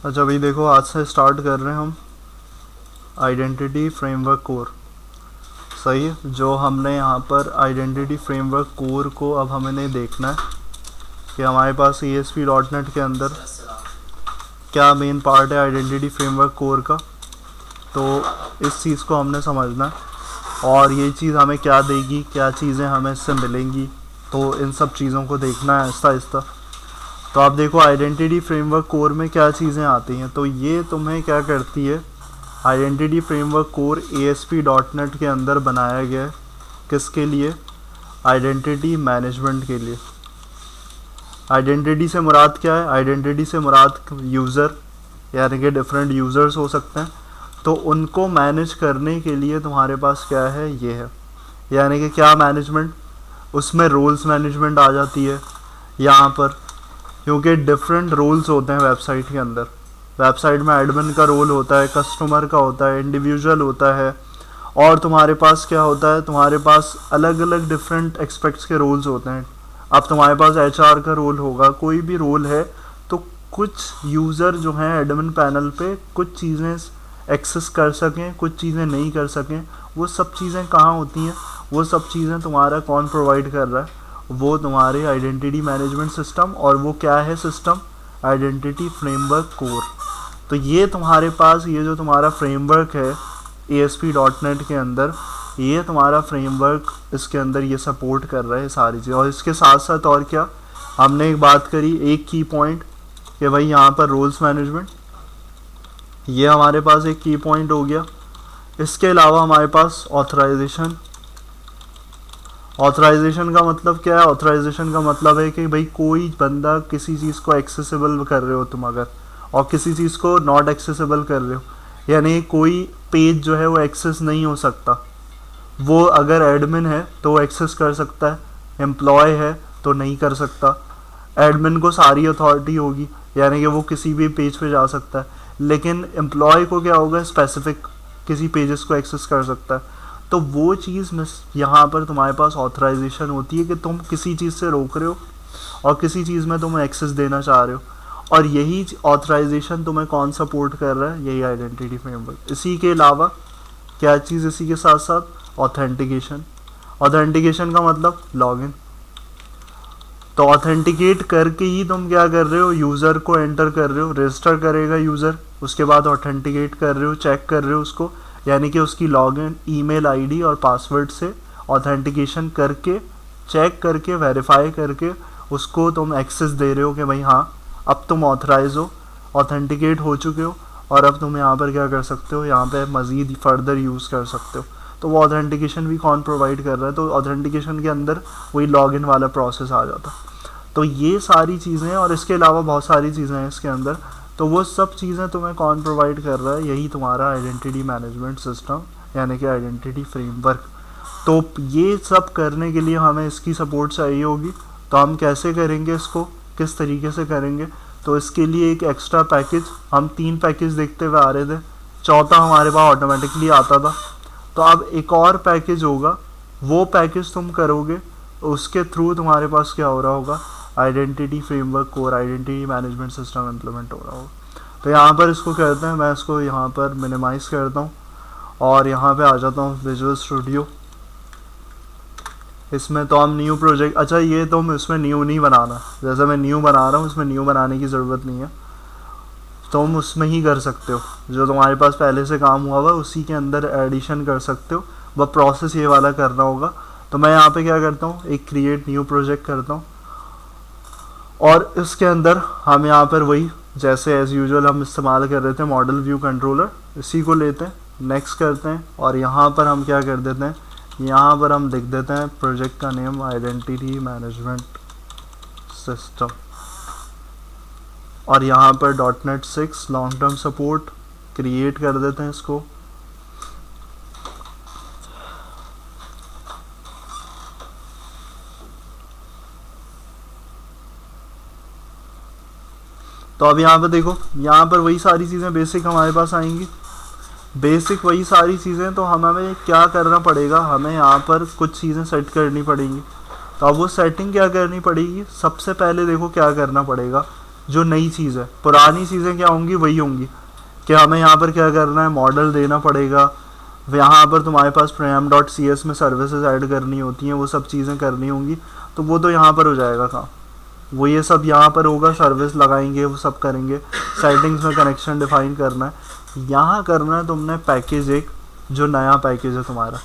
अच्छा भाई देखो, आज से स्टार्ट कर रहे हैं हम आइडेंटिटी फ्रेमवर्क कोर। सही है। जो हमने यहाँ पर आइडेंटिटी फ्रेमवर्क कोर को अब हमें देखना है कि हमारे पास ASP.NET के अंदर क्या मेन पार्ट है आइडेंटिटी फ्रेमवर्क कोर का। तो इस चीज़ को हमने समझना है और ये चीज़ हमें क्या देगी, क्या चीज़ें हमें इससे मिलेंगी, तो इन सब चीज़ों को देखना है आहिस्ता आहिस्ता। तो आप देखो आइडेंटिटी फ्रेमवर्क कोर में क्या चीज़ें आती हैं। तो ये तुम्हें क्या करती है, आइडेंटिटी फ्रेमवर्क कोर ASP.NET के अंदर बनाया गया है। किसके लिए? आइडेंटिटी मैनेजमेंट के लिए। आइडेंटिटी से मुराद क्या है? आइडेंटिटी से मुराद यूज़र, यानी कि डिफरेंट यूज़र्स हो सकते हैं। तो उनको मैनेज करने के लिए तुम्हारे पास क्या है, ये है। यानी कि क्या मैनेजमेंट, उसमें रोल्स मैनेजमेंट आ जाती है यहाँ पर, क्योंकि डिफरेंट रोल्स होते हैं वेबसाइट के अंदर। वेबसाइट में एडमिन का रोल होता है, कस्टमर का होता है, इंडिविजुअल होता है, और तुम्हारे पास क्या होता है, तुम्हारे पास अलग अलग डिफरेंट एक्सपेक्ट्स के रोल्स होते हैं। अब तुम्हारे पास HR का रोल होगा, कोई भी रोल है, तो कुछ यूज़र जो हैं एडमिन पैनल पे कुछ चीज़ें एक्सेस कर सकें, कुछ चीज़ें नहीं कर सकें। वो सब चीज़ें कहाँ होती हैं? वो सब चीज़ें तुम्हारा कौन प्रोवाइड कर रहा है? वो तुम्हारे आइडेंटिटी मैनेजमेंट सिस्टम। और वो क्या है सिस्टम? Identity framework core. तो ये तुम्हारे पास, ये जो तुम्हारा फ्रेमवर्क है ASP.NET के अंदर, ये तुम्हारा फ्रेमवर्क इसके अंदर ये सपोर्ट कर रहा है सारी चीज़। और इसके साथ साथ और क्या, हमने एक बात करी, एक की पॉइंट, कि भाई यहाँ पर रोल्स मैनेजमेंट, ये हमारे पास एक की पॉइंट हो गया। इसके अलावा हमारे पास ऑथराइजेशन। ऑथराइजेशन का मतलब क्या है? ऑथराइजेशन का मतलब है कि भाई कोई बंदा किसी चीज़ को एक्सेसिबल कर रहे हो तुम अगर, और किसी चीज़ को नॉट एक्सेसिबल कर रहे हो, यानी कोई पेज जो है वो एक्सेस नहीं हो सकता। वो अगर एडमिन है तो वो एक्सेस कर सकता है, एम्प्लॉय है तो नहीं कर सकता। एडमिन को सारी अथॉरिटी होगी, यानी कि वो किसी भी पेज पे जा सकता है, लेकिन एम्प्लॉय को क्या होगा, स्पेसिफिक किसी पेजेस को एक्सेस कर सकता है। तो वो चीज़ यहाँ पर तुम्हारे पास ऑथराइजेशन होती है कि तुम किसी चीज़ से रोक रहे हो और किसी चीज़ में तुम एक्सेस देना चाह रहे हो। और यही ऑथराइजेशन तुम्हें कौन सपोर्ट कर रहा है? यही आइडेंटिटी फ्रेमवर्क। इसी के अलावा क्या चीज़ इसी के साथ साथ? ऑथेंटिकेशन। ऑथेंटिकेशन का मतलब लॉगिन। तो ऑथेंटिकेट करके ही तुम क्या कर रहे हो, यूज़र को एंटर कर रहे हो, रजिस्टर करेगा यूज़र, उसके बाद ऑथेंटिकेट कर रहे हो, चेक कर रहे हो उसको, यानी कि उसकी लॉगिन ईमेल आईडी और पासवर्ड से ऑथेंटिकेशन करके, चेक करके, वेरीफाई करके उसको तुम एक्सेस दे रहे हो कि भाई हाँ अब तुम ऑथराइज हो, ऑथेंटिकेट हो चुके हो, और अब तुम यहाँ पर क्या कर सकते हो, यहाँ पे मज़ीद फर्दर यूज़ कर सकते हो। तो वो ऑथेंटिकेशन भी कौन प्रोवाइड कर रहा है? तो ऑथेंटिकेशन के अंदर वही लॉगिन वाला प्रोसेस आ जाता। तो ये सारी चीज़ें, और इसके अलावा बहुत सारी चीज़ें हैं इसके अंदर। तो वो सब चीज़ें तुम्हें कौन प्रोवाइड कर रहा है? यही तुम्हारा आइडेंटिटी मैनेजमेंट सिस्टम, यानी कि आइडेंटिटी फ्रेमवर्क। तो ये सब करने के लिए हमें इसकी सपोर्ट चाहिए होगी। तो हम कैसे करेंगे इसको, किस तरीके से करेंगे? तो इसके लिए एक एक्स्ट्रा पैकेज, हम 3 पैकेज देखते हुए आ रहे थे, चौथा हमारे पास ऑटोमेटिकली आता था। तो अब एक और पैकेज होगा, वो पैकेज तुम करोगे, उसके थ्रू तुम्हारे पास क्या हो रहा होगा, identity framework core, identity management system implement हो रहा होगा। तो यहाँ पर इसको कहते हैं, मैं इसको यहाँ पर मिनिमाइज़ करता हूँ और यहाँ पे आ जाता हूँ विजुअल स्टूडियो। इसमें तो हम न्यू प्रोजेक्ट, अच्छा ये तुम इसमें न्यू नहीं बनाना, जैसे मैं न्यू बना रहा हूँ इसमें न्यू बनाने की ज़रूरत नहीं है, तुम उसमें ही कर सकते हो, जो तुम्हारे पास पहले से काम हुआ हुआ उसी के अंदर एडिशन कर सकते हो। वह प्रोसेस ये वाला करना होगा। तो मैं यहाँ पे क्या करता हूँ, एक क्रिएट न्यू प्रोजेक्ट करता हूँ, और इसके अंदर हम यहाँ पर वही जैसे एज़ यूजुअल हम इस्तेमाल कर रहे थे मॉडल व्यू कंट्रोलर, इसी को लेते हैं, नेक्स्ट करते हैं, और यहाँ पर हम क्या कर देते हैं, यहाँ पर हम लिख देते हैं प्रोजेक्ट का नेम आइडेंटिटी मैनेजमेंट सिस्टम, और यहाँ पर .NET 6 long term support create कर देते हैं इसको। तो अब यहाँ पर देखो, यहाँ पर वही सारी चीज़ें बेसिक हमारे पास आएंगी, बेसिक वही सारी चीज़ें। तो हमें क्या करना पड़ेगा, हमें यहाँ पर कुछ चीज़ें सेट करनी पड़ेंगी। तो अब वो सेटिंग क्या करनी पड़ेगी, सबसे पहले देखो क्या करना पड़ेगा, जो नई चीज़ है। पुरानी चीज़ें क्या होंगी, वही होंगी कि हमें यहाँ पर क्या करना है, मॉडल देना पड़ेगा, यहाँ पर तुम्हारे पास pream.cs में सर्विसेज ऐड करनी होती हैं, वो सब चीज़ें करनी होंगी, तो वो तो यहाँ पर हो जाएगा काम, वो ये सब यहाँ पर होगा, सर्विस लगाएंगे, वो सब करेंगे। सेटिंग्स में कनेक्शन डिफाइन करना है, यहाँ करना है तुमने पैकेज एक जो नया पैकेज है तुम्हारा।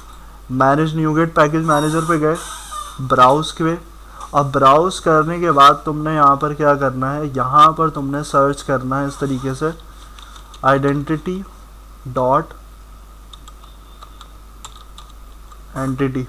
मैनेज न्यूगेट पैकेज मैनेजर पे गए, ब्राउज पे, और ब्राउज करने के बाद तुमने यहाँ पर क्या करना है, यहाँ पर तुमने सर्च करना है इस तरीके से आइडेंटिटी डॉट एंटिटी।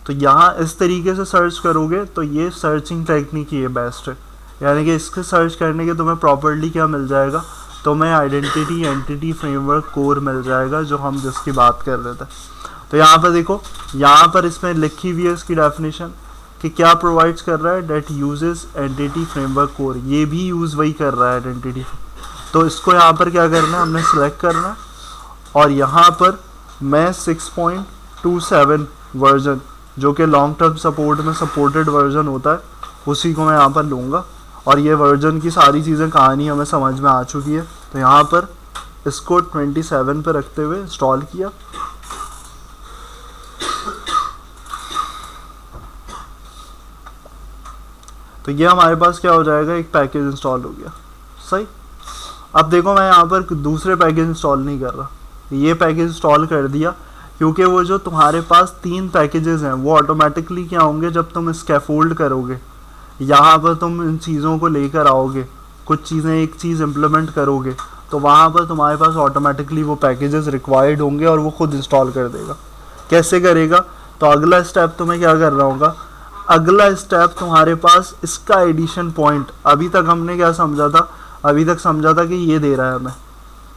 तो यहाँ इस तरीके से सर्च करोगे तो ये सर्चिंग टेक्निक ये बेस्ट है, यानी कि इसके सर्च करने के तुम्हें प्रॉपर्ली क्या मिल जाएगा, तुम्हें आइडेंटिटी एंटिटी फ्रेमवर्क कोर मिल जाएगा, जो हम जिसकी बात कर रहे थे। तो यहाँ पर देखो, यहाँ पर इसमें लिखी हुई है इसकी डेफिनेशन कि क्या प्रोवाइड्स कर रहा है, that uses entity framework core, ये भी यूज़ वही कर रहा है आइडेंटिटी। तो इसको यहाँ पर क्या करना है, हमने सेलेक्ट करना है, और यहाँ पर मैं 6.27 वर्जन जो कि लॉन्ग टर्म सपोर्ट में सपोर्टेड वर्जन होता है, उसी को मैं यहाँ पर लूँगा। और ये वर्जन की सारी चीज़ें कहानी हमें समझ में आ चुकी है, तो यहाँ पर इसको 27 पे रखते हुए इंस्टॉल किया। तो ये हमारे पास क्या हो जाएगा, एक पैकेज इंस्टॉल हो गया, सही। अब देखो मैं यहाँ पर दूसरे पैकेज इंस्टॉल नहीं कर रहा, ये पैकेज इंस्टॉल कर दिया, क्योंकि वो जो तुम्हारे पास 3 पैकेजेस हैं वो ऑटोमेटिकली क्या होंगे, जब तुम स्कैफोल्ड करोगे, यहाँ पर तुम इन चीज़ों को लेकर आओगे, कुछ चीज़ें एक चीज़ इम्प्लीमेंट करोगे, तो वहाँ पर तुम्हारे पास ऑटोमेटिकली वो पैकेजेस रिक्वायर्ड होंगे और वो खुद इंस्टॉल कर देगा। कैसे करेगा, तो अगला स्टेप तुम्हें क्या करना होगा, अगला स्टेप तुम्हारे पास इसका एडिशन पॉइंट, अभी तक हमने क्या समझा था, अभी तक समझा था कि ये दे रहा है हमें,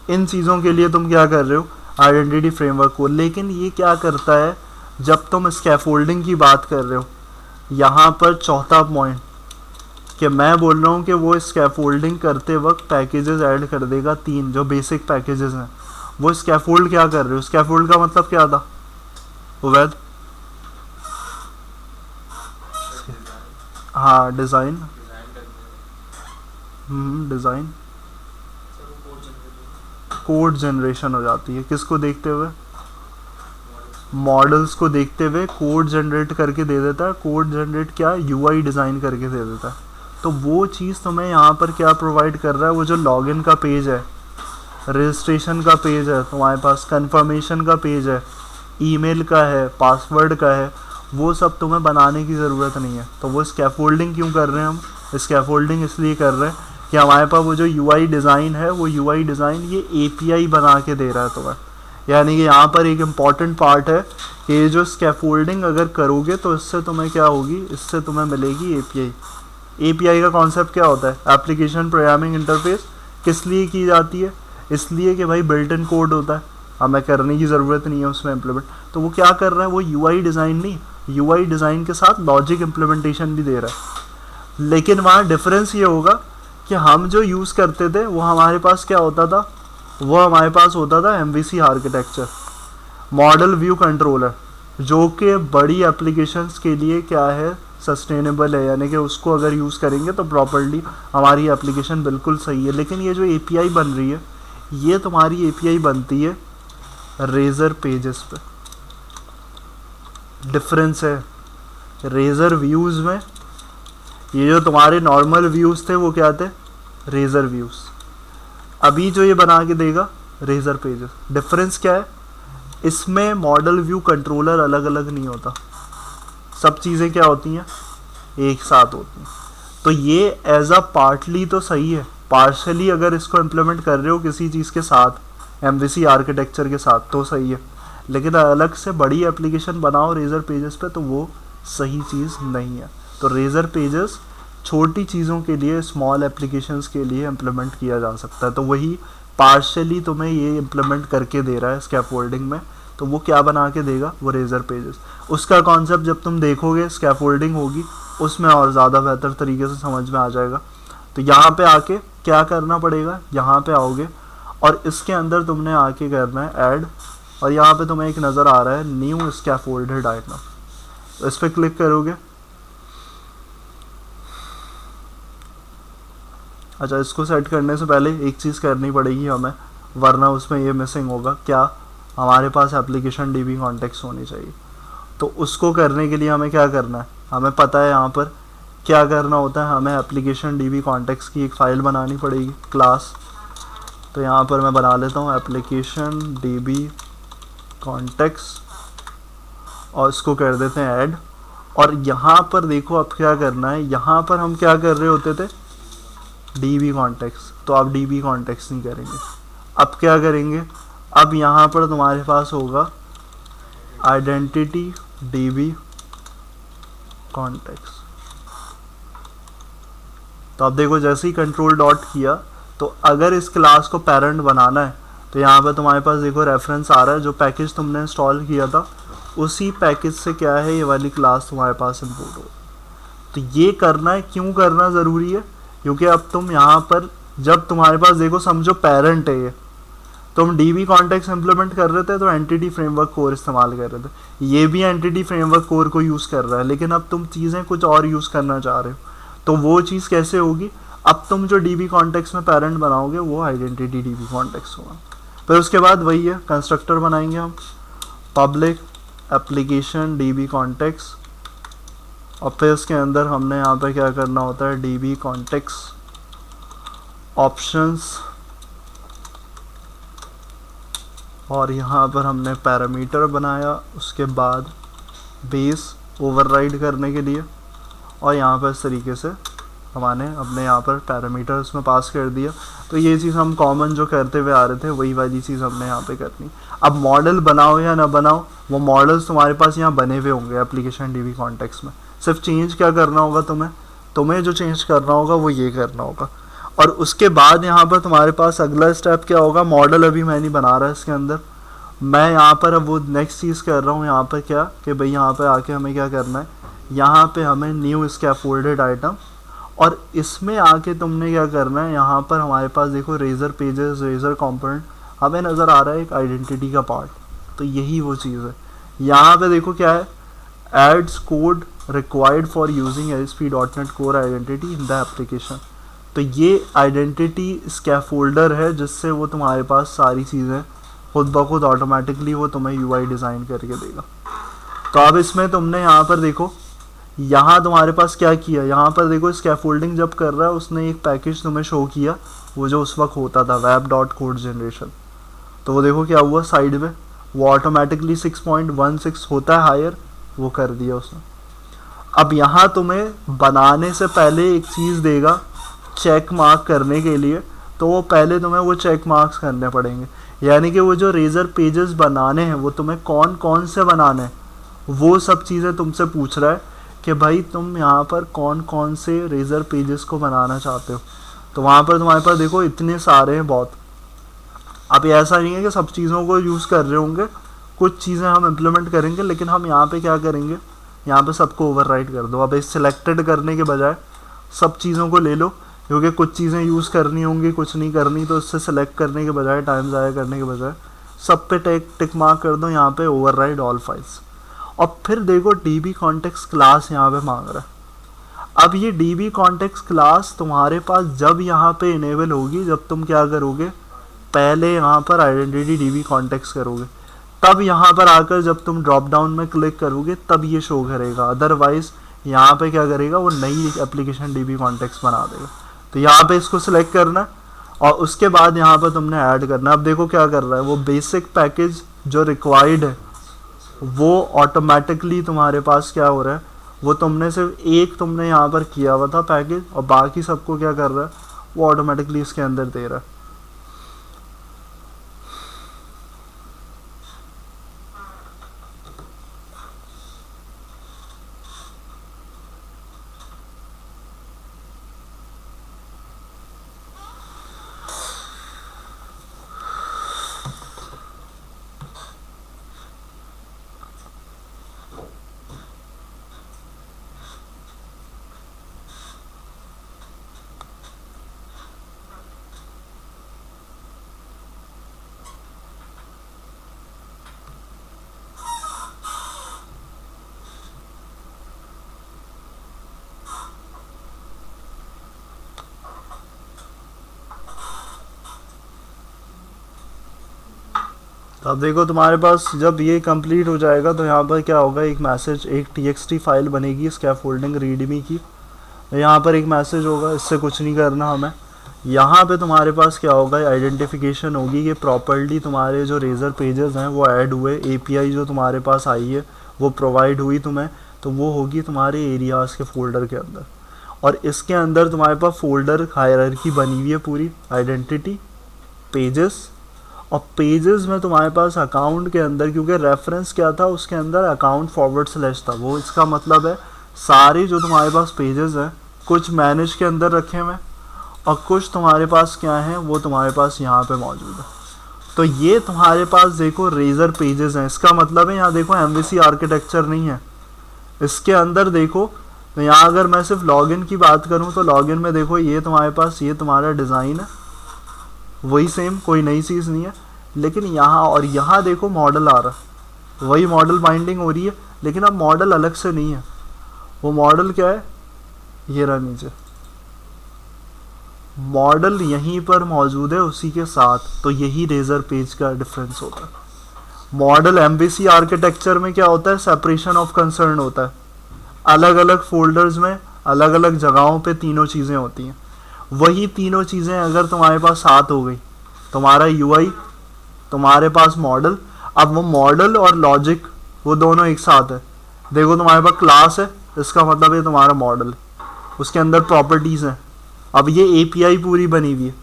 इन चीज़ों के लिए तुम क्या कर रहे हो, आइडेंटिटी फ्रेमवर्क को। लेकिन ये क्या करता है, जब तुम स्कैफोल्डिंग की बात कर रहे हो, यहाँ पर चौथा पॉइंट कि मैं बोल रहा हूँ कि वो स्कैफोल्डिंग करते वक्त पैकेजेस ऐड कर देगा 3 जो बेसिक पैकेजेस हैं। वो स्कैफोल्ड क्या कर रहे हो, स्कैफोल्ड का मतलब क्या था उवैद? हाँ, डिज़ाइन, डिज़ाइन कोड जनरेशन हो जाती है, किसको देखते हुए, मॉडल्स को देखते हुए कोड जनरेट करके दे देता है। कोड जनरेट क्या, यूआई डिज़ाइन करके दे देता है। तो वो चीज़ तुम्हें यहाँ पर क्या प्रोवाइड कर रहा है, वो जो लॉगिन का पेज है, रजिस्ट्रेशन का पेज है तुम्हारे पास, कंफर्मेशन का पेज है, ईमेल का है, पासवर्ड का है, वो सब तुम्हें बनाने की ज़रूरत नहीं है। तो वो स्कैफोल्डिंग क्यों कर रहे हैं हम, स्कैफोल्डिंग इसलिए कर रहे हैं कि हमारे पास वो जो यूआई डिज़ाइन है, वो यूआई डिज़ाइन ये एपीआई बना के दे रहा है तुम्हें। यानी कि यहाँ पर एक इम्पॉर्टेंट पार्ट है कि ये जो स्कैफोल्डिंग अगर करोगे तो इससे तुम्हें क्या होगी, इससे तुम्हें मिलेगी एपीआई। एपीआई का कॉन्सेप्ट क्या होता है, एप्लीकेशन प्रोग्रामिंग इंटरफेस। किस लिए की जाती है, इसलिए कि भाई बिल्ट इन कोड होता है, हमें करने की ज़रूरत नहीं है उसमें इम्प्लीमेंट। तो वो क्या कर रहा है, वो यूआई डिज़ाइन नहीं, यूआई डिज़ाइन के साथ लॉजिक इम्प्लीमेंटेशन भी दे रहा है। लेकिन वहाँ डिफरेंस ये होगा कि हम जो यूज़ करते थे वो हमारे पास क्या होता था, वो हमारे पास होता था MVC architecture, model view controller, जो कि बड़ी एप्लीकेशंस के लिए क्या है, सस्टेनेबल है, यानी कि उसको अगर यूज़ करेंगे तो प्रॉपर्ली हमारी एप्लीकेशन बिल्कुल सही है। लेकिन ये जो एपीआई बन रही है, ये तुम्हारी एपीआई बनती है रेजर पेजेस पे। डिफरेंस है, रेजर व्यूज़ में ये जो तुम्हारे नॉर्मल व्यूज़ थे वो क्या थे, रेजर व्यूज़। अभी जो ये बना के देगा रेजर पेजेस। डिफरेंस क्या है, इसमें मॉडल व्यू कंट्रोलर अलग अलग नहीं होता, सब चीज़ें क्या होती हैं, एक साथ होती हैं। तो ये एज अ पार्टली तो सही है, पार्शली अगर इसको इम्प्लीमेंट कर रहे हो किसी चीज़ के साथ, एमवीसी आर्किटेक्चर के साथ, तो सही है। लेकिन अलग से बड़ी एप्लीकेशन बनाओ रेजर पेजेस पे, तो वो सही चीज़ नहीं है। तो रेजर पेजेस छोटी चीज़ों के लिए, स्मॉल एप्लीकेशंस के लिए इम्प्लीमेंट किया जा सकता है। तो वही पार्शली तुम्हें ये इम्प्लीमेंट करके दे रहा है स्कैफोल्डिंग में। तो वो क्या बना के देगा, वो रेजर पेजेस। उसका कॉन्सेप्ट जब तुम देखोगे, स्कैफोल्डिंग होगी उसमें, और ज़्यादा बेहतर तरीके से समझ में आ जाएगा। तो यहाँ पे आके क्या करना पड़ेगा, यहाँ पे आओगे और इसके अंदर तुमने आके करना है ऐड, और यहाँ पे तुम्हें एक नज़र आ रहा है न्यू स्कैफोल्डेड आइटम, इस पर क्लिक करोगे अच्छा, इसको सेट करने से पहले एक चीज़ करनी पड़ेगी हमें, वरना उसमें ये मिसिंग होगा, क्या, हमारे पास एप्लीकेशन डीबी कॉन्टेक्स्ट होनी चाहिए। तो उसको करने के लिए हमें क्या करना है, हमें पता है यहाँ पर क्या करना होता है, हमें एप्लीकेशन डीबी कॉन्टेक्स्ट की एक फ़ाइल बनानी पड़ेगी क्लास। तो यहाँ पर मैं बना लेता हूँ एप्लीकेशन डीबी कॉन्टेक्स्ट और इसको कर देते हैं ऐड। और यहाँ पर देखो अब क्या करना है, यहाँ पर हम क्या कर रहे होते थे, डीबी कॉन्टेक्स्ट, तो आप डीबी कॉन्टेक्स्ट नहीं करेंगे, अब क्या करेंगे, अब यहाँ पर तुम्हारे पास होगा आइडेंटिटी डीबी कॉन्टेक्स्ट। तो अब देखो जैसे ही कंट्रोल डॉट किया, तो अगर इस क्लास को पेरेंट बनाना है तो यहाँ पर तुम्हारे पास देखो रेफरेंस आ रहा है, जो पैकेज तुमने इंस्टॉल किया था उसी पैकेज से क्या है ये वाली क्लास तुम्हारे पास इंपोर्ट हो। तो ये करना है, क्यों करना ज़रूरी है, क्योंकि अब तुम यहाँ पर जब तुम्हारे पास देखो समझो पेरेंट है ये, तुम डीबी कॉन्टेक्स्ट इम्प्लीमेंट कर रहे थे तो एंटिटी फ्रेमवर्क कोर इस्तेमाल कर रहे थे, ये भी एंटिटी फ्रेमवर्क कोर को यूज़ कर रहा है, लेकिन अब तुम चीज़ें कुछ और यूज़ करना चाह रहे हो। तो वो चीज़ कैसे होगी, अब तुम जो डीबी कॉन्टेक्स्ट में पेरेंट बनाओगे वो आइडेंटिटी डीबी कॉन्टेक्स्ट होगा। फिर उसके बाद वही है, कंस्ट्रक्टर बनाएंगे हम, पब्लिक एप्लीकेशन डीबी कॉन्टेक्स्ट, और फिर उसके अंदर हमने यहाँ पे क्या करना होता है, डीबी कॉन्टेक्स्ट ऑप्शंस, और यहाँ पर हमने पैरामीटर बनाया, उसके बाद बेस ओवरराइड करने के लिए, और यहाँ पर इस तरीके से हमने अपने यहाँ पर पैरामीटर उसमें पास कर दिया। तो ये चीज़ हम कॉमन जो करते हुए आ रहे थे वही वाली चीज़ हमने यहाँ पे करनी। अब मॉडल बनाओ या ना बनाओ, वो मॉडल्स तुम्हारे पास यहाँ बने हुए होंगे एप्लीकेशन डीबी कॉन्टेक्स्ट में, सिर्फ चेंज क्या करना होगा, तुम्हें जो चेंज करना होगा वो ये करना होगा। और उसके बाद यहाँ पर तुम्हारे पास अगला स्टेप क्या होगा, मॉडल अभी मैं नहीं बना रहा इसके अंदर, मैं यहाँ पर अब वो नेक्स्ट चीज़ कर रहा हूँ यहाँ पर क्या, कि भाई यहाँ पर आके हमें क्या करना है, यहाँ पे हमें न्यू स्कैफोल्डेड आइटम, और इसमें आके तुमने क्या करना है, यहाँ पर हमारे पास देखो रेजर पेजेस, रेजर कंपोनेंट हमें नज़र आ रहा है एक आइडेंटिटी का पार्ट, तो यही वो चीज़ है। यहाँ पे देखो क्या है, adds code required for using ASP.NET core identity in the application. तो ये आइडेंटिटी स्कैफोल्डर है जिससे वो तुम्हारे पास सारी चीज़ें खुद ब खुद ऑटोमेटिकली वो तुम्हें UI डिज़ाइन करके देगा। तो अब इसमें तुमने यहाँ पर देखो, यहाँ तुम्हारे पास क्या किया, यहाँ पर देखो स्कैफोल्डिंग जब कर रहा है उसने एक पैकेज तुम्हें शो किया, वो जो उस वक्त होता था web.code जनरेशन, तो वो देखो क्या हुआ साइड में, वो ऑटोमेटिकली 6.16 होता है हायर, वो कर दिया उसने। अब यहाँ तुम्हें बनाने से पहले एक चीज़ देगा चेक मार्क करने के लिए, तो वो पहले तुम्हें वो चेक मार्क्स करने पड़ेंगे, यानी कि वो जो रेजर पेजेस बनाने हैं वो तुम्हें कौन कौन से बनाने हैं वो सब चीज़ें तुमसे पूछ रहा है कि भाई तुम यहाँ पर कौन कौन से रेजर पेजेस को बनाना चाहते हो। तो वहाँ पर तुम्हारे पास देखो इतने सारे हैं बहुत। अब ऐसा नहीं है कि सब चीज़ों को यूज़ कर रहे होंगे, कुछ चीज़ें हम इम्प्लीमेंट करेंगे, लेकिन हम यहाँ पे क्या करेंगे, यहाँ पे सबको ओवरराइट कर दो। अब इस सिलेक्टेड करने के बजाय सब चीज़ों को ले लो, क्योंकि कुछ चीज़ें यूज़ करनी होंगी कुछ नहीं करनी, तो इससे सेलेक्ट करने के बजाय, टाइम ज़ाया करने के बजाय सब पे टिक मार्क कर दो यहाँ पे ओवरराइड ऑल फाइल्स। और फिर देखो डीबी कॉन्टेक्स्ट क्लास यहाँ पे मांग रहा है। अब ये डीबी कॉन्टेक्स्ट क्लास तुम्हारे पास जब यहाँ पे इनेबल होगी, जब तुम क्या करोगे, पहले यहाँ पर आइडेंटिटी डीबी कॉन्टेक्स्ट करोगे, तब यहाँ पर आकर जब तुम ड्रॉप डाउन में क्लिक करोगे तब ये शो करेगा, अदरवाइज यहाँ पे क्या करेगा, वो नई एप्लीकेशन डीबी कॉन्टेक्स्ट बना देगा। तो यहाँ पे इसको सिलेक्ट करना है और उसके बाद यहाँ पर तुमने ऐड करना है। अब देखो क्या कर रहा है, वो बेसिक पैकेज जो रिक्वायर्ड है वो ऑटोमेटिकली तुम्हारे पास क्या हो रहा है, वो तुमने सिर्फ एक तुमने यहाँ पर किया हुआ था पैकेज, और बाकी सबको क्या कर रहा है, वो ऑटोमेटिकली इसके अंदर दे रहा है। तो अब देखो तुम्हारे पास जब ये कंप्लीट हो जाएगा तो यहाँ पर क्या होगा, एक मैसेज, एक txt फाइल बनेगी स्कैफोल्डिंग रीडमी की। तो यहाँ पर एक मैसेज होगा, इससे कुछ नहीं करना हमें। यहाँ पे तुम्हारे पास क्या होगा, आइडेंटिफिकेशन होगी कि प्रॉपर्ली तुम्हारे जो रेजर पेजेस हैं वो ऐड हुए, एपीआई जो तुम्हारे पास आई है वो प्रोवाइड हुई तुम्हें, तो वो होगी तुम्हारे एरियाज़ के फोल्डर के अंदर। और इसके अंदर तुम्हारे पास फोल्डर हायरार्की बनी हुई है पूरी, आइडेंटिटी, पेजेस। और पेजेस में तुम्हारे पास अकाउंट के अंदर, क्योंकि रेफरेंस क्या था उसके अंदर, अकाउंट फॉरवर्ड स्लैश था, वो इसका मतलब है सारे जो तुम्हारे पास पेजेस हैं कुछ मैनेज के अंदर रखे हुए और कुछ तुम्हारे पास क्या है वो तुम्हारे पास यहाँ पे मौजूद है। तो ये तुम्हारे पास देखो रेजर पेजेस हैं, इसका मतलब है यहाँ देखो एमवीसी आर्किटेक्चर नहीं है इसके अंदर। देखो तो यहाँ अगर मैं सिर्फ लॉगिन की बात करूँ तो लॉगिन में देखो ये तुम्हारे पास, ये तुम्हारा डिज़ाइन है वही सेम, कोई नई चीज़ नहीं है। लेकिन यहाँ और यहाँ देखो मॉडल आ रहा है, वही मॉडल बाइंडिंग हो रही है, लेकिन अब मॉडल अलग से नहीं है। वो मॉडल क्या है, ये रहा नीचे, मॉडल यहीं पर मौजूद है उसी के साथ। तो यही रेजर पेज का डिफरेंस होता है। मॉडल एमवीसी आर्किटेक्चर में क्या होता है, सेपरेशन ऑफ कंसर्न होता है, अलग अलग फोल्डर्स में अलग अलग जगहों पे तीनों चीज़ें होती हैं। वही तीनों चीज़ें अगर तुम्हारे पास साथ हो गई, तुम्हारा यूआई, तुम्हारे पास मॉडल, अब वो मॉडल और लॉजिक वो दोनों एक साथ है। देखो तुम्हारे पास क्लास है, इसका मतलब ये तुम्हारा मॉडल, उसके अंदर प्रॉपर्टीज़ हैं। अब ये एपीआई पूरी बनी हुई है,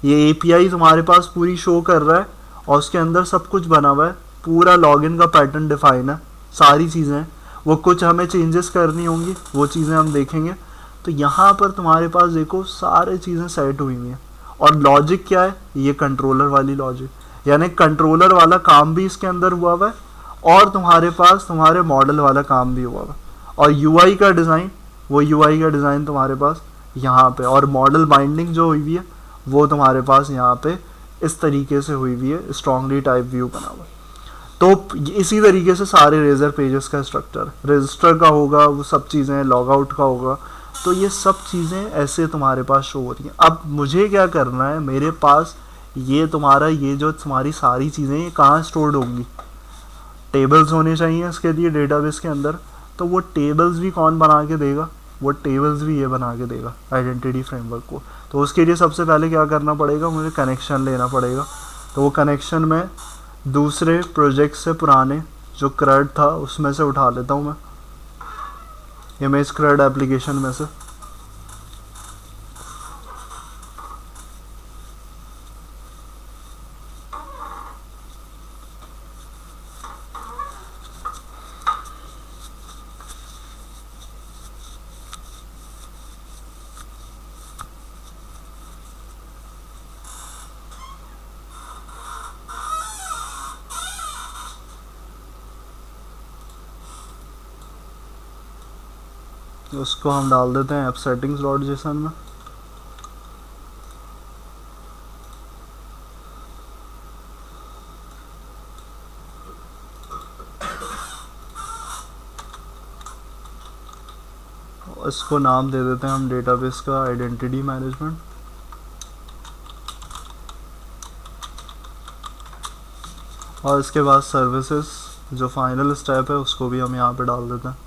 ये एपीआई तुम्हारे पास पूरी शो कर रहा है और उसके अंदर सब कुछ बना हुआ है, पूरा लॉगिन का पैटर्न डिफाइन है, सारी चीज़ें। वो कुछ हमें चेंजेस करनी होंगी, वो चीज़ें हम देखेंगे। तो यहाँ पर तुम्हारे पास देखो सारे चीज़ें सेट हुई हुई हैं। और लॉजिक क्या है, ये कंट्रोलर वाली लॉजिक, यानी कंट्रोलर वाला काम भी इसके अंदर हुआ हुआ है और तुम्हारे पास तुम्हारे मॉडल वाला काम भी हुआ हुआ है। और यूआई का डिज़ाइन, वो यूआई का डिज़ाइन तुम्हारे पास यहाँ पे, और मॉडल बाइंडिंग जो हुई हुई है वो तुम्हारे पास यहाँ पे इस तरीके से हुई हुई है, स्ट्रांगली टाइप व्यू बना हुआ है। तो इसी तरीके से सारे रेजर पेजेस का स्ट्रक्चर, रजिस्टर का होगा, वो सब चीज़ें, लॉग आउट का होगा। तो ये सब चीज़ें ऐसे तुम्हारे पास शो हो रही हैं। अब मुझे क्या करना है, मेरे पास ये तुम्हारा, ये जो तुम्हारी सारी चीज़ें ये कहाँ स्टोर्ड होंगी, टेबल्स होने चाहिए इसके लिए डेटाबेस के अंदर। तो वो टेबल्स भी कौन बना के देगा, वो टेबल्स भी ये बना के देगा आइडेंटिटी फ्रेमवर्क को। तो उसके लिए सबसे पहले क्या करना पड़ेगा, मुझे कनेक्शन लेना पड़ेगा। तो वो कनेक्शन मैं दूसरे प्रोजेक्ट से, पुराने जो CRUD था उसमें से उठा लेता हूँ मैं, इमेज CRUD एप्लीकेशन में से। उसको हम डाल देते हैं ऐप सेटिंग्स डॉट जेसन में। इसको नाम दे देते हैं हम डेटाबेस का आइडेंटिटी मैनेजमेंट। और इसके बाद सर्विसेज जो फाइनल स्टेप है उसको भी हम यहाँ पे डाल देते हैं।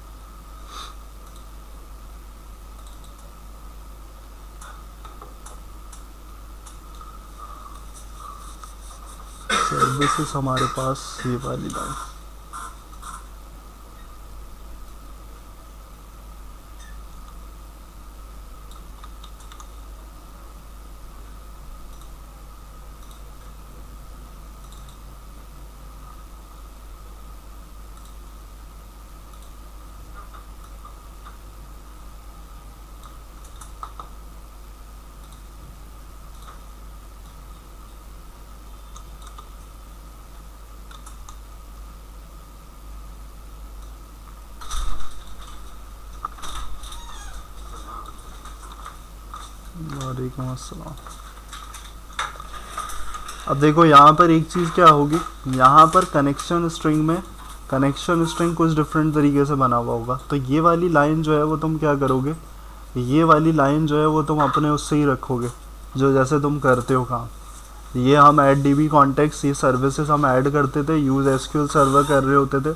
सर्विसेज हमारे पास ये वाली लाइन, वालेकुम अस्सलाम। अब देखो यहाँ पर एक चीज़ क्या होगी, यहाँ पर कनेक्शन स्ट्रिंग में, कनेक्शन स्ट्रिंग कुछ डिफरेंट तरीके से बना हुआ होगा। तो ये वाली लाइन जो है वो तुम क्या करोगे, ये वाली लाइन जो है वो तुम अपने उससे ही रखोगे जो जैसे तुम करते हो काम। ये हम ऐड DB कॉन्टेक्स्ट, ये सर्विसेज हम ऐड करते थे, यूज़ SQL सर्वर कर रहे होते थे।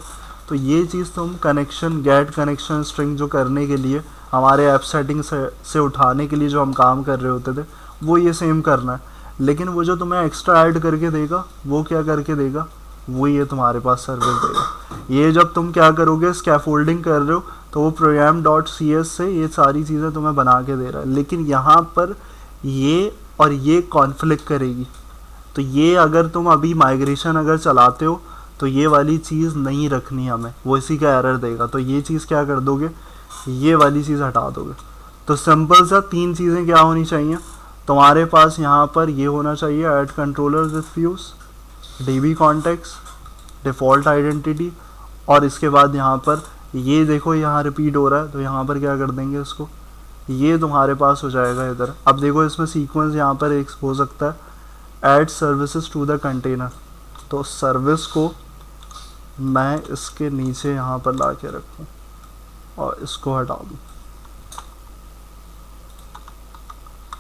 तो ये चीज़ तुम कनेक्शन, गेट कनेक्शन स्ट्रिंग जो करने के लिए, हमारे ऐप सेटिंग से उठाने के लिए जो हम काम कर रहे होते थे, वो ये सेम करना है। लेकिन वो जो तुम्हें एक्स्ट्रा ऐड करके देगा, वो क्या करके देगा, वो ये तुम्हारे पास सर्विस देगा। ये जब तुम क्या करोगे, स्कैफोल्डिंग कर रहे हो, तो वो program.cs से ये सारी चीज़ें तुम्हें बना के दे रहा है। लेकिन यहाँ पर ये और ये कॉन्फ्लिक्ट करेगी। तो ये अगर तुम अभी माइग्रेशन अगर चलाते हो, तो ये वाली चीज़ नहीं रखनी हमें, वो इसी का एरर देगा। तो ये चीज़ क्या कर दोगे, ये वाली चीज़ हटा दोगे। तो सिंपल सा 3 चीज़ें क्या होनी चाहिए तुम्हारे पास, यहाँ पर ये होना चाहिए add controller with views, DB context, default identity, और इसके बाद यहाँ पर ये देखो यहाँ रिपीट हो रहा है, तो यहाँ पर क्या कर देंगे इसको, ये तुम्हारे पास हो जाएगा इधर। अब देखो इसमें सीक्वेंस यहाँ पर एक हो सकता है, add services to the container. तो सर्विस को मैं इसके नीचे यहाँ पर ला के रखूँ और इसको हटा दूँ।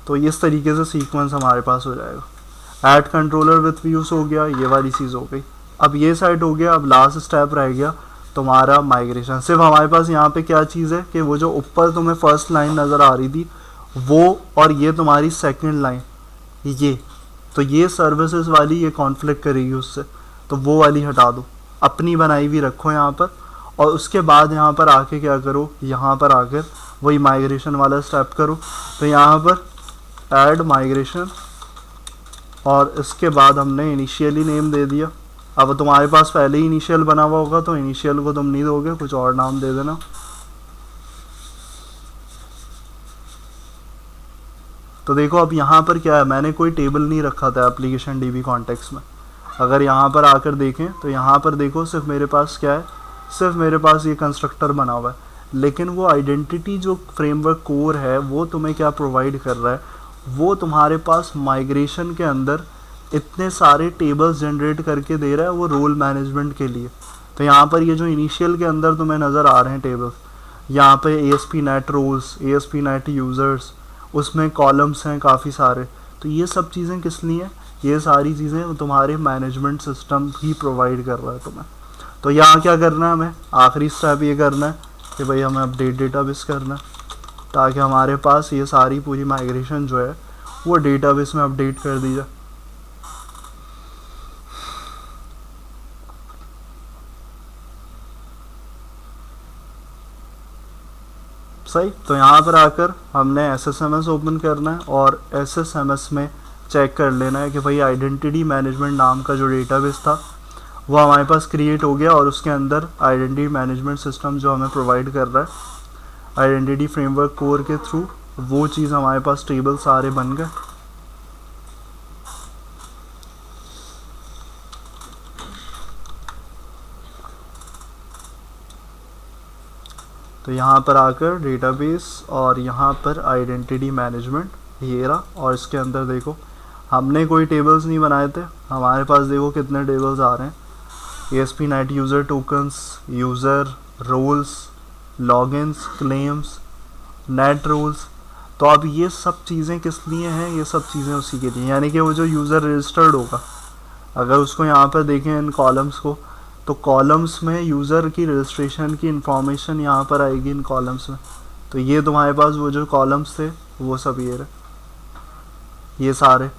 तो इस तरीके से सीक्वेंस हमारे पास हो जाएगा। ऐड कंट्रोलर विथ व्यूज हो गया, ये वाली चीज़ हो गई। अब ये साइड हो गया। अब लास्ट स्टेप रह गया तुम्हारा माइग्रेशन। सिर्फ हमारे पास यहाँ पे क्या चीज़ है कि वो जो ऊपर तुम्हें फर्स्ट लाइन नज़र आ रही थी वो, और ये तुम्हारी सेकंड लाइन, ये तो ये सर्विसेज वाली ये कॉन्फ्लिक्ट करेगी उससे, तो वो वाली हटा दो, अपनी बनाई हुई रखो यहाँ पर। और उसके बाद यहाँ पर आके क्या करो, यहाँ पर आकर वही माइग्रेशन वाला स्टेप करो। तो यहाँ पर ऐड माइग्रेशन, और इसके बाद हमने इनिशियली नेम दे दिया। अब तुम्हारे पास पहले ही इनिशियल बना हुआ होगा, तो इनिशियल को तुम नहीं दोगे, कुछ और नाम दे देना। तो देखो अब यहाँ पर क्या है, मैंने कोई टेबल नहीं रखा था एप्लीकेशन DB कॉन्टेक्स्ट में। अगर यहाँ पर आकर देखें तो यहाँ पर देखो सिर्फ मेरे पास क्या है, सिर्फ मेरे पास ये कंस्ट्रक्टर बना हुआ है। लेकिन वो आइडेंटिटी जो फ्रेमवर्क कोर है वो तुम्हें क्या प्रोवाइड कर रहा है, वो तुम्हारे पास माइग्रेशन के अंदर इतने सारे टेबल्स जनरेट करके दे रहा है, वो रोल मैनेजमेंट के लिए। तो यहाँ पर ये जो इनिशियल के अंदर तुम्हें नज़र आ रहे हैं टेबल्स, यहाँ पे ASP.NET रोल्स, ASP.NET यूज़र्स, उसमें कॉलम्स हैं काफ़ी सारे। तो ये सब चीज़ें किस लिए हैं, ये सारी चीज़ें तुम्हारे मैनेजमेंट सिस्टम ही प्रोवाइड कर रहा है तुम्हें। तो यहाँ क्या करना है, हमें आखिरी स्टेप ये करना है कि भाई हमें अपडेट डेटाबेस करना है, ताकि हमारे पास ये सारी पूरी माइग्रेशन जो है वो डेटाबेस में अपडेट कर दी जाए। सही। तो यहाँ पर आकर हमने SSMS ओपन करना है, और SSMS में चेक कर लेना है कि भाई आइडेंटिटी मैनेजमेंट नाम का जो डेटाबेस था वो हमारे पास क्रिएट हो गया, और उसके अंदर आइडेंटिटी मैनेजमेंट सिस्टम जो हमें प्रोवाइड कर रहा है आइडेंटिटी फ्रेमवर्क कोर के थ्रू, वो चीज़ हमारे पास टेबल सारे बन गए। तो यहाँ पर आकर डेटाबेस, और यहाँ पर आइडेंटिटी मैनेजमेंट ये रहा। और इसके अंदर देखो हमने कोई टेबल्स नहीं बनाए थे, हमारे पास देखो कितने टेबल्स आ रहे हैं। ASP.NET user tokens, user roles, logins, claims, net roles. तो अब ये सब चीज़ें किस लिए हैं, ये सब चीज़ें उसी के लिए, यानी कि वो जो यूज़र रजिस्टर्ड होगा, अगर उसको यहाँ पर देखें इन कॉलम्स को, तो कॉलम्स में यूज़र की रजिस्ट्रेशन की इंफॉर्मेशन यहाँ पर आएगी इन कॉलम्स में। तो ये तुम्हारे पास वो जो कॉलम्स थे वो सब ये रहे, ये सारे।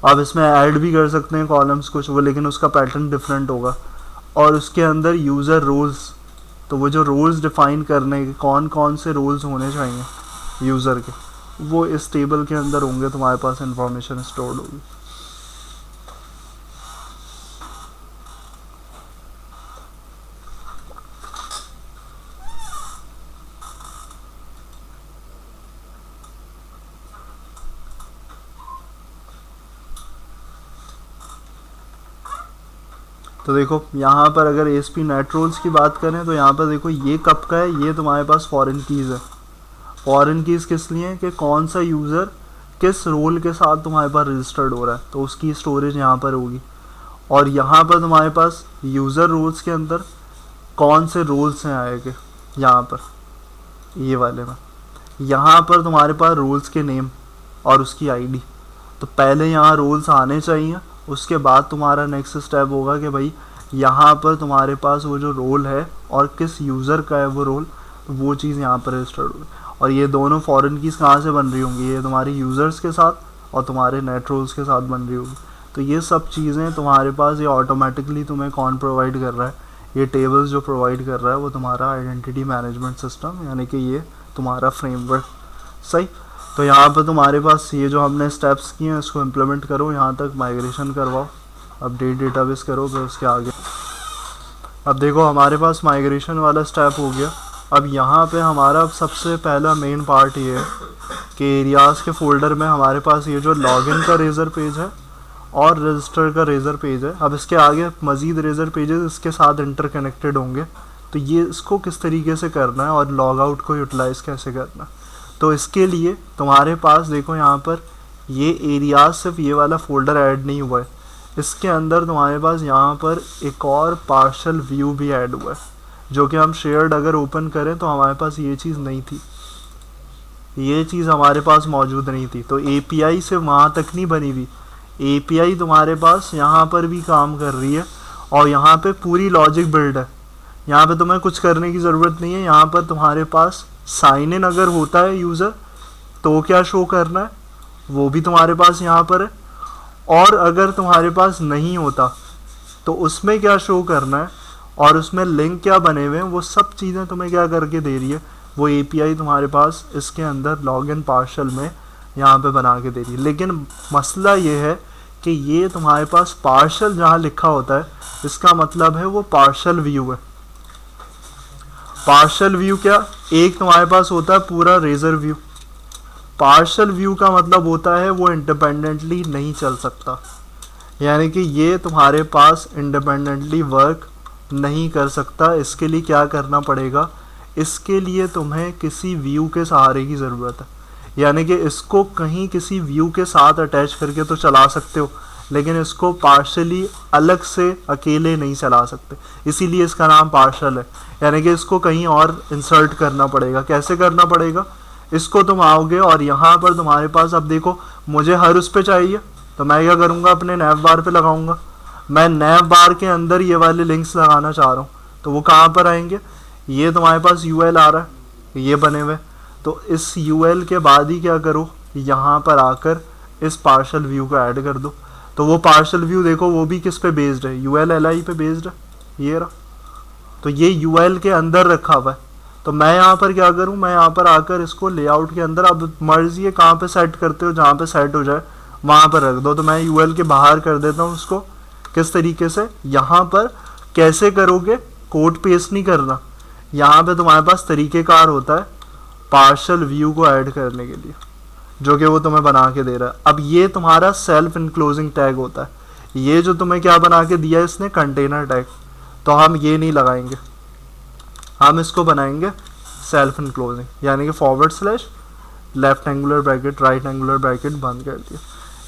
अब इसमें ऐड भी कर सकते हैं कॉलम्स कुछ वो, लेकिन उसका पैटर्न डिफरेंट होगा। और उसके अंदर यूज़र रोल्स, तो वो जो रोल्स डिफ़ाइन करने के कौन कौन से रोल्स होने चाहिए यूज़र के, वो इस टेबल के अंदर होंगे, तुम्हारे पास इंफॉर्मेशन स्टोर्ड होगी। तो देखो यहाँ पर अगर ASP.NET रोल्स की बात करें, तो यहाँ पर देखो ये कब का है, ये तुम्हारे पास फॉरेन कीज़ है। फॉरेन कीज़ किस लिए है कि कौन सा यूज़र किस रोल के साथ तुम्हारे पास रजिस्टर्ड हो रहा है, तो उसकी स्टोरेज यहाँ पर होगी। और यहाँ पर तुम्हारे पास यूज़र रोल्स के अंदर कौन से रोल्स हैं आएंगे, यहाँ पर ये वाले में, यहाँ पर तुम्हारे पास रोल्स के नेम और उसकी ID, तो पहले यहाँ रोल्स आने चाहिए, उसके बाद तुम्हारा नेक्स्ट स्टेप होगा कि भाई यहाँ पर तुम्हारे पास वो जो रोल है और किस यूज़र का है वो रोल, तो वो चीज़ यहाँ पर रजिस्टर्ड होगी। और ये दोनों फॉरेन कीज़ कहाँ से बन रही होंगी, ये तुम्हारे यूज़र्स के साथ और तुम्हारे नेट रोल्स के साथ बन रही होगी। तो ये सब चीज़ें तुम्हारे पास ये ऑटोमेटिकली तुम्हें कौन प्रोवाइड कर रहा है, ये टेबल्स जो प्रोवाइड कर रहा है वो तुम्हारा आइडेंटिटी मैनेजमेंट सिस्टम, यानी कि ये तुम्हारा फ्रेमवर्क। सही। तो यहाँ पर तुम्हारे पास ये जो हमने स्टेप्स किए हैं इसको इम्प्लीमेंट करो, यहाँ तक माइग्रेशन करवाओ, अपडेट डेटाबेस करो, फिर उसके आगे। अब देखो हमारे पास माइग्रेशन वाला स्टेप हो गया। अब यहाँ पे हमारा सबसे पहला मेन पार्ट ये है कि एरियाज़ के फोल्डर में हमारे पास ये जो लॉगिन का रेजर पेज है और रजिस्टर का रेजर पेज है। अब इसके आगे मज़ीद रेजर पेजेस इसके साथ इंटरकनेक्टेड होंगे, तो ये इसको किस तरीके से करना है और लॉग आउट को यूटिलाइज़ कैसे करना है। तो इसके लिए तुम्हारे पास देखो यहाँ पर ये एरियाज सिर्फ ये वाला फोल्डर ऐड नहीं हुआ है, इसके अंदर तुम्हारे पास यहाँ पर एक और पार्शल व्यू भी ऐड हुआ है, जो कि हम शेयर्ड अगर ओपन करें तो हमारे पास ये चीज़ नहीं थी, ये चीज़ हमारे पास मौजूद नहीं थी। तो API से वहाँ तक नहीं बनी हुई, API तुम्हारे पास यहाँ पर भी काम कर रही है और यहाँ पे पूरी लॉजिक बिल्ड है। यहाँ पे तुम्हें कुछ करने की ज़रूरत नहीं है। यहाँ पर तुम्हारे पास साइन इन अगर होता है यूज़र तो क्या शो करना है वो भी तुम्हारे पास यहाँ पर है, और अगर तुम्हारे पास नहीं होता तो उसमें क्या शो करना है और उसमें लिंक क्या बने हुए हैं, वो सब चीज़ें तुम्हें क्या करके दे रही है, वो API तुम्हारे पास इसके अंदर लॉगिन पार्शल में यहाँ पे बना के दे रही है। लेकिन मसला ये है कि ये तुम्हारे पास पार्शल जहाँ लिखा होता है इसका मतलब है वो पार्शल व्यू है। पार्शल व्यू क्या, एक तुम्हारे पास होता है पूरा रेजर व्यू, पार्शल व्यू का मतलब होता है वो इंडिपेंडेंटली नहीं चल सकता, यानी कि ये तुम्हारे पास इंडिपेंडेंटली वर्क नहीं कर सकता। इसके लिए क्या करना पड़ेगा, इसके लिए तुम्हें किसी व्यू के सहारे की ज़रूरत है, यानी कि इसको कहीं किसी व्यू के साथ अटैच करके तो चला सकते हो, लेकिन इसको पार्शली अलग से अकेले नहीं चला सकते, इसीलिए इसका नाम पार्शल है। यानी कि इसको कहीं और इंसर्ट करना पड़ेगा। कैसे करना पड़ेगा, इसको तुम आओगे और यहाँ पर तुम्हारे पास, अब देखो मुझे हर उस पे चाहिए तो मैं क्या करूँगा, अपने नैव बार पे लगाऊंगा। मैं नैव बार के अंदर ये वाले लिंक्स लगाना चाह रहा हूँ, तो वो कहाँ पर आएंगे, ये तुम्हारे पास UL आ रहा है, ये बने हुए, तो इस UL के बाद ही क्या करो, यहाँ पर आकर इस पार्शल व्यू को ऐड कर दो। तो वो पार्शल व्यू देखो वो भी किस पे बेस्ड है, UL-LI पे बेस्ड है, ये रहा। तो ये UL के अंदर रखा हुआ है। तो मैं यहाँ पर क्या करूँ, मैं यहाँ पर आकर इसको लेआउट के अंदर, अब मर्जी है कहाँ पे सेट करते हो, जहाँ पे सेट हो जाए वहाँ पर रख दो। तो मैं UL के बाहर कर देता हूँ उसको। किस तरीके से, यहाँ पर कैसे करोगे, कोड पेस्ट नहीं करना, यहाँ पे तुम्हारे पास तरीक़ेकार होता है पार्शल व्यू को ऐड करने के लिए, जो कि वो तुम्हें बना के दे रहा है। अब ये तुम्हारा सेल्फ इनक्लोजिंग टैग होता है, ये जो तुम्हें क्या बना के दिया है इसने, कंटेनर टैग, तो हम ये नहीं लगाएंगे, हम इसको बनाएंगे सेल्फ इनक्लोजिंग, यानी कि / left angular bracket right angular bracket बंद कर दिया।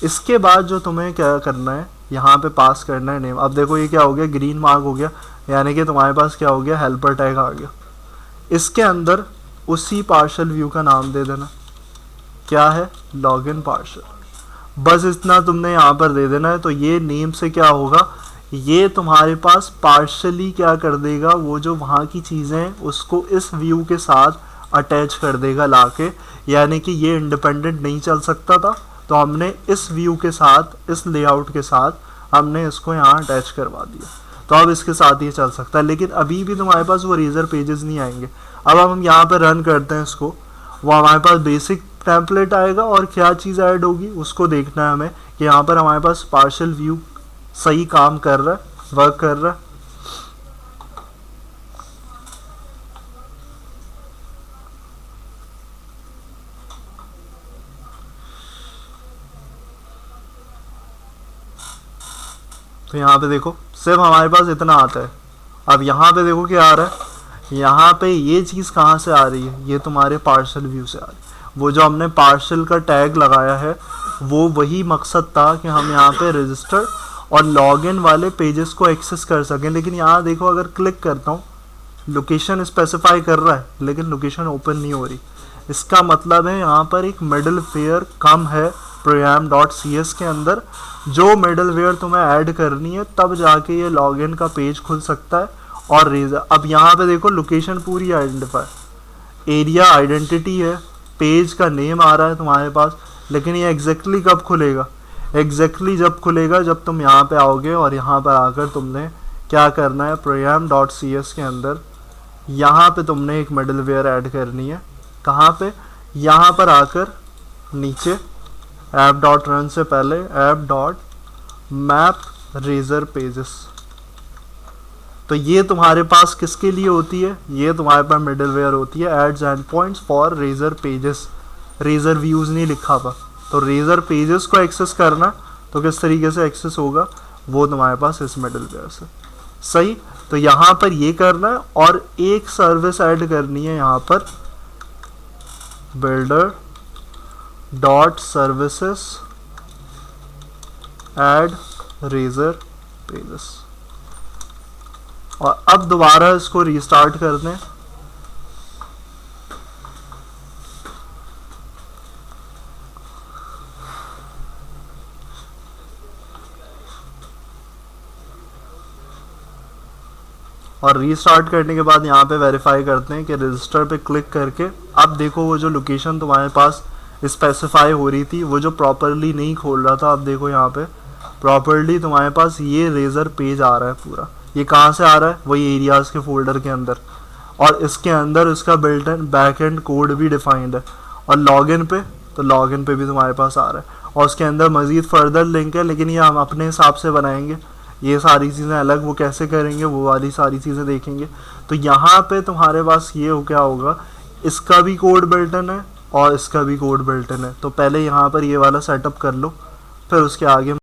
इसके बाद जो तुम्हें क्या करना है, यहाँ पे पास करना है नेम। अब देखो ये क्या हो गया, ग्रीन मार्क हो गया, यानी कि तुम्हारे पास क्या हो गया, हेल्पर टैग आ गया। इसके अंदर उसी पार्शल व्यू का नाम दे देना, क्या है, लॉगिन पार्शल, बस इतना तुमने यहाँ पर दे देना है। तो ये नेम से क्या होगा, ये तुम्हारे पास पार्शली क्या कर देगा, वो जो वहाँ की चीज़ें हैं उसको इस व्यू के साथ अटैच कर देगा लाके, यानी कि ये इंडिपेंडेंट नहीं चल सकता था, तो हमने इस व्यू के साथ, इस लेआउट के साथ हमने इसको यहाँ अटैच करवा दिया, तो अब इसके साथ ये चल सकता है। लेकिन अभी भी तुम्हारे पास वो रेजर पेजेस नहीं आएंगे। अब हम यहाँ पर रन करते हैं इसको, वो हमारे पास बेसिक टेम्पलेट आएगा और क्या चीज़ ऐड होगी उसको देखना है हमें, कि यहाँ पर हमारे पास पार्शल व्यू सही काम कर रहा है, वर्क कर रहा है। तो यहाँ पे देखो सिर्फ हमारे पास इतना आता है। अब यहाँ पे देखो क्या आ रहा है, यहाँ पे ये चीज़ कहाँ से आ रही है, ये तुम्हारे पार्शल व्यू से आ रही है। वो जो हमने पार्शल का टैग लगाया है वो वही मकसद था कि हम यहाँ पे रजिस्टर और लॉगिन वाले पेजेस को एक्सेस कर सकें। लेकिन यहाँ देखो अगर क्लिक करता हूँ, लोकेशन स्पेसिफाई कर रहा है लेकिन लोकेशन ओपन नहीं हो रही। इसका मतलब है यहाँ पर एक मिडल फेयर कम है program.cs के अंदर जो मिडलवेयर तुम्हें ऐड करनी है, तब जाके ये लॉगिन का पेज खुल सकता है। और रेजर, अब यहाँ पे देखो लोकेशन पूरी आइडेंटिफाई, एरिया आइडेंटिटी है, पेज का नेम आ रहा है तुम्हारे पास, लेकिन ये एग्जैक्टली कब खुलेगा? एग्जैक्टली जब खुलेगा जब तुम यहाँ पे आओगे और यहाँ पर आकर तुमने क्या करना है, program.cs के अंदर यहाँ पे तुमने एक मिडलवेयर ऐड करनी है। कहाँ पे? यहाँ पर आकर नीचे app.run से पहले app.map_razor_pages। तो ये तुम्हारे पास किसके लिए होती है? ये तुम्हारे पास मिडलवेयर होती है adds endpoints for Razor pages. Razor views नहीं लिखा हुआ, तो रेजर पेजेस को एक्सेस करना तो किस तरीके से एक्सेस होगा, वो तुम्हारे पास इस मिडलवेयर से। सही, तो यहाँ पर ये करना है और एक सर्विस ऐड करनी है यहाँ पर, builder.services add razor pages। और अब दोबारा इसको रीस्टार्ट कर दें। और रीस्टार्ट करने के बाद यहाँ पे वेरीफाई करते हैं कि रजिस्टर पे क्लिक करके अब देखो वो जो लोकेशन तुम्हारे पास स्पेसिफाई हो रही थी, वो जो प्रॉपरली नहीं खोल रहा था, अब देखो यहाँ पे प्रॉपरली तुम्हारे पास ये रेजर पेज आ रहा है पूरा। ये कहाँ से आ रहा है? वही एरियाज़ के फोल्डर के अंदर, और इसके अंदर इसका built in back and code भी डिफाइंड है। और लॉगिन पे, तो लॉगिन पे भी तुम्हारे पास आ रहा है, और उसके अंदर मज़ीद फर्दर लिंक है, लेकिन ये हम अपने हिसाब से बनाएंगे। ये सारी चीज़ें अलग वो कैसे करेंगे, वो वाली सारी चीज़ें देखेंगे। तो यहाँ पे तुम्हारे पास ये हो क्या होगा, इसका भी कोड बिल्ट इन है और इसका भी कोड बिल्ट इन है। तो पहले यहाँ पर ये वाला सेटअप कर लो, फिर उसके आगे